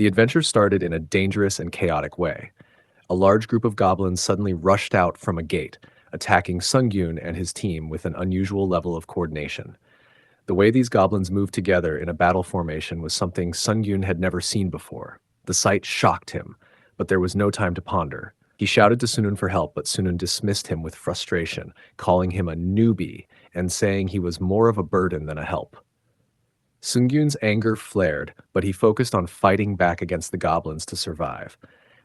The adventure started in a dangerous and chaotic way. A large group of goblins suddenly rushed out from a gate, attacking Sungyun and his team with an unusual level of coordination. The way these goblins moved together in a battle formation was something Sungyun had never seen before. The sight shocked him, but there was no time to ponder. He shouted to Sunun for help, but Sunun dismissed him with frustration, calling him a newbie and saying he was more of a burden than a help. Sungyun's anger flared, but he focused on fighting back against the goblins to survive.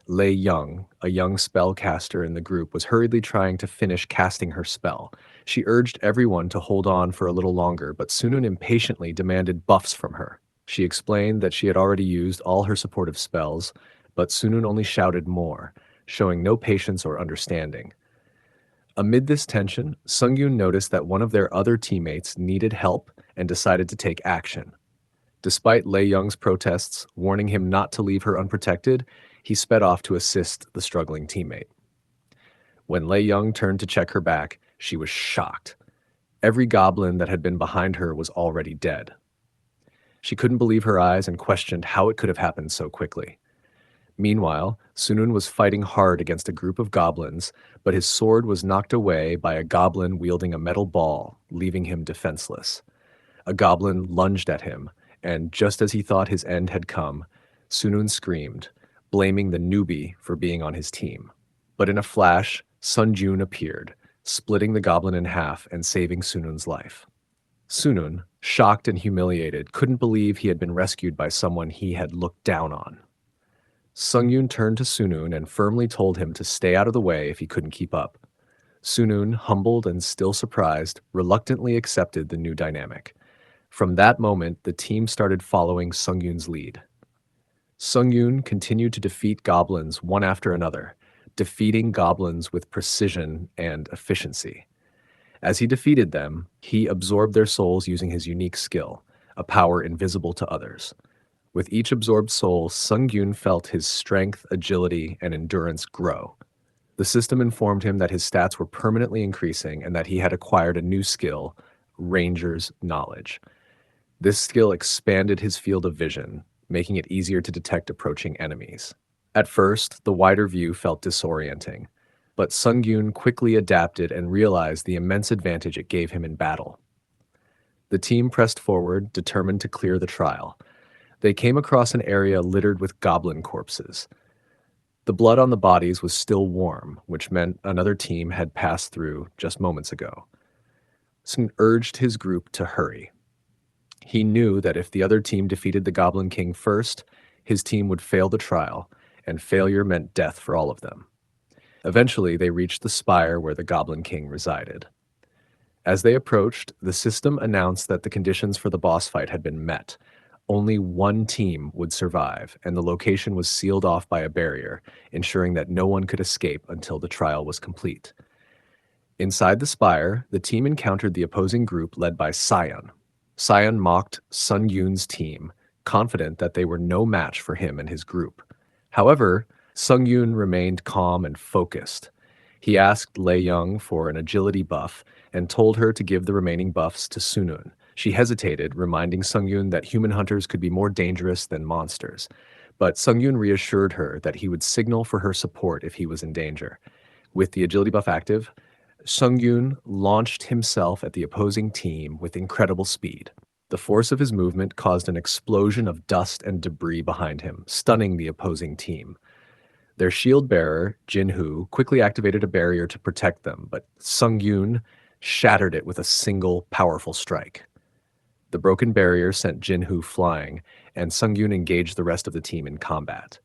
Lei Young, a young spellcaster in the group, was hurriedly trying to finish casting her spell. She urged everyone to hold on for a little longer, but Sunun impatiently demanded buffs from her. She explained that she had already used all her supportive spells, but Sunun only shouted more, showing no patience or understanding. Amid this tension, Sungyun noticed that one of their other teammates needed help and decided to take action. Despite Lei Young's protests, warning him not to leave her unprotected, he sped off to assist the struggling teammate. When Lei Young turned to check her back, she was shocked. Every goblin that had been behind her was already dead. She couldn't believe her eyes and questioned how it could have happened so quickly. Meanwhile, Sunun was fighting hard against a group of goblins, but his sword was knocked away by a goblin wielding a metal ball, leaving him defenseless. A goblin lunged at him, and just as he thought his end had come, Sunun screamed, blaming the newbie for being on his team. But in a flash, Sun Jun appeared, splitting the goblin in half and saving Sunun's life. Sunun, shocked and humiliated, couldn't believe he had been rescued by someone he had looked down on. Sungyun turned to Sunun and firmly told him to stay out of the way if he couldn't keep up. Sunun, humbled and still surprised, reluctantly accepted the new dynamic. From that moment, the team started following Sungyun's lead. Sungyun continued to defeat goblins one after another, defeating goblins with precision and efficiency. As he defeated them, he absorbed their souls using his unique skill, a power invisible to others. With each absorbed soul, Sungyun felt his strength, agility, and endurance grow. The system informed him that his stats were permanently increasing and that he had acquired a new skill, Ranger's Knowledge. This skill expanded his field of vision, making it easier to detect approaching enemies. At first, the wider view felt disorienting, but Sungyun quickly adapted and realized the immense advantage it gave him in battle. The team pressed forward, determined to clear the trial. They came across an area littered with goblin corpses. The blood on the bodies was still warm, which meant another team had passed through just moments ago. Sun urged his group to hurry. He knew that if the other team defeated the Goblin King first, his team would fail the trial, and failure meant death for all of them. Eventually, they reached the spire where the Goblin King resided. As they approached, the system announced that the conditions for the boss fight had been met. Only one team would survive, and the location was sealed off by a barrier, ensuring that no one could escape until the trial was complete. Inside the spire, the team encountered the opposing group led by Sion. Sion mocked Sun Yun's team, confident that they were no match for him and his group. However, Sung Yun remained calm and focused. He asked Lei Young for an agility buff and told her to give the remaining buffs to Sunun. She hesitated, reminding Sung Yun that human hunters could be more dangerous than monsters. But Sung Yun reassured her that he would signal for her support if he was in danger. With the agility buff active, Sung Yun launched himself at the opposing team with incredible speed. The force of his movement caused an explosion of dust and debris behind him, stunning the opposing team. Their shield bearer, Jin Hu, quickly activated a barrier to protect them, but Sung Yun shattered it with a single powerful strike. The broken barrier sent Jin Hu flying, and Sung Yun engaged the rest of the team in combat.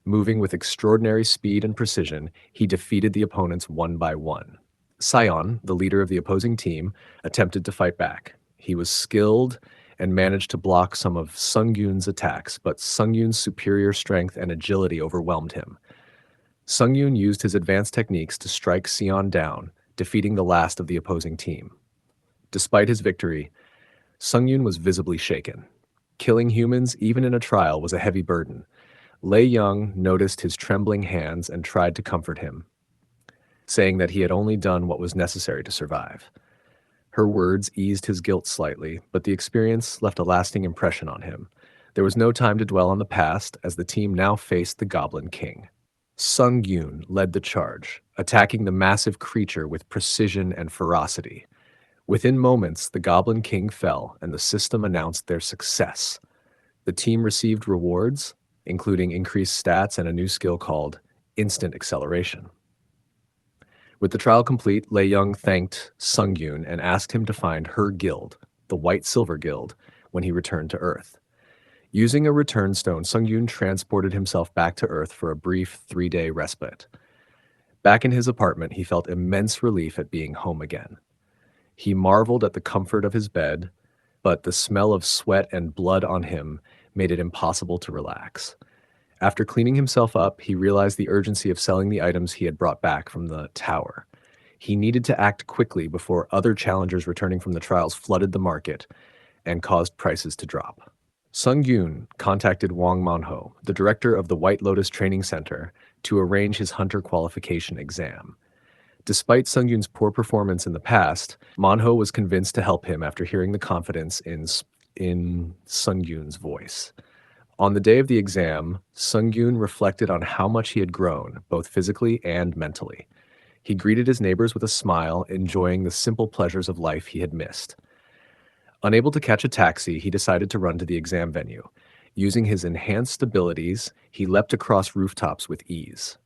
Moving with extraordinary speed and precision, he defeated the opponents one by one. Sion, the leader of the opposing team, attempted to fight back. He was skilled and managed to block some of Sung Yun's attacks, but Sung Yun's superior strength and agility overwhelmed him. Sung Yun used his advanced techniques to strike Sion down, defeating the last of the opposing team. Despite his victory, Sung Yun was visibly shaken. Killing humans, even in a trial, was a heavy burden. Lei Young noticed his trembling hands and tried to comfort him, saying that he had only done what was necessary to survive. Her words eased his guilt slightly, but the experience left a lasting impression on him. There was no time to dwell on the past as the team now faced the Goblin King. Sung Yoon led the charge, attacking the massive creature with precision and ferocity. Within moments, the Goblin King fell and the system announced their success. The team received rewards, including increased stats and a new skill called instant acceleration. With the trial complete, Lei Young thanked Sung Yoon and asked him to find her guild, the White Silver Guild, when he returned to Earth. Using a return stone, Sung Yoon transported himself back to Earth for a brief 3-day respite. Back in his apartment, he felt immense relief at being home again. He marveled at the comfort of his bed, but the smell of sweat and blood on him made it impossible to relax. After cleaning himself up, he realized the urgency of selling the items he had brought back from the tower. He needed to act quickly before other challengers returning from the trials flooded the market and caused prices to drop. Sung Yoon contacted Wang Manho, the director of the White Lotus Training Center, to arrange his hunter qualification exam. Despite Sung Yoon's poor performance in the past, Manho was convinced to help him after hearing the confidence in Sung Yoon's voice. On the day of the exam, Sung Yoon reflected on how much he had grown, both physically and mentally. He greeted his neighbors with a smile, enjoying the simple pleasures of life he had missed. Unable to catch a taxi, he decided to run to the exam venue. Using his enhanced abilities, he leapt across rooftops with ease.